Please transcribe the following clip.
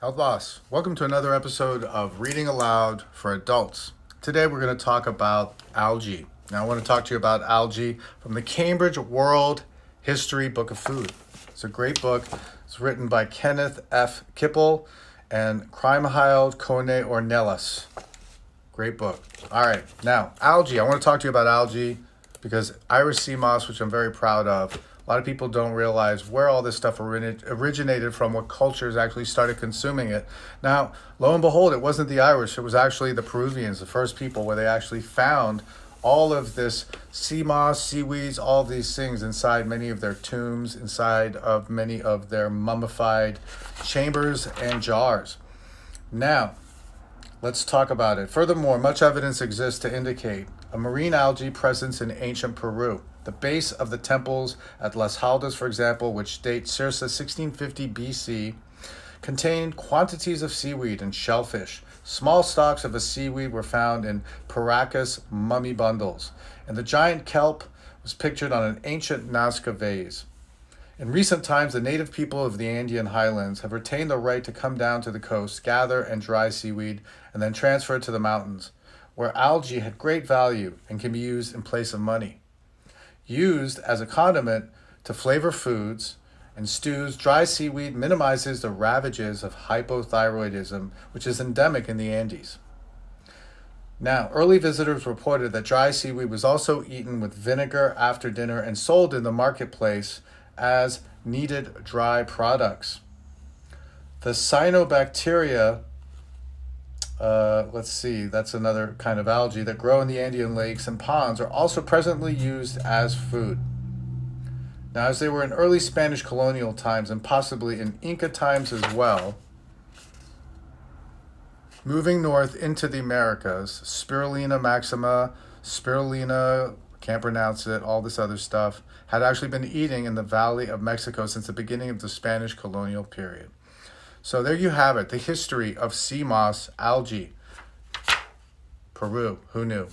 Health Boss. Welcome to another episode of Reading Aloud for Adults. Today we're going to talk about algae. Now I want to talk to you about algae from the Cambridge World History Book of Food. It's a great book. It's written by Kenneth F. Kipple and Crimehild Kone Ornelas. Great book. All right, now algae. I want to talk to you about algae because Irish sea moss, which I'm very proud of. A lot of people don't realize where all this stuff originated from, what cultures actually started consuming it. Now, lo and behold, it wasn't the Irish. It was actually the Peruvians, the first people where they actually found all of this sea moss, seaweeds, all of these things inside many of their tombs, inside of many of their mummified chambers and jars. Now, let's talk about it. Furthermore, much evidence exists to indicate a marine algae presence in ancient Peru. The base of the temples at Las Haldas, for example, which date circa 1650 BC, contained quantities of seaweed and shellfish. Small stalks of a seaweed were found in Paracas mummy bundles, and the giant kelp was pictured on an ancient Nazca vase. In recent times, the native people of the Andean highlands have retained the right to come down to the coast, gather and dry seaweed, and then transfer it to the mountains, where algae had great value and can be used in place of money. Used as a condiment to flavor foods and stews, dry seaweed minimizes the ravages of hypothyroidism, which is endemic in the Andes. Now, early visitors reported that dry seaweed was also eaten with vinegar after dinner and sold in the marketplace as needed dry products. The cyanobacteria, that's another kind of algae that grow in the Andean lakes and ponds, are also presently used as food. Now, as they were in early Spanish colonial times and possibly in Inca times as well, moving north into the Americas, Spirulina maxima, Spirulina, can't pronounce it, all this other stuff, had actually been eating in the Valley of Mexico since the beginning of the Spanish colonial period. So there you have it, the history of sea moss algae. Peru, who knew?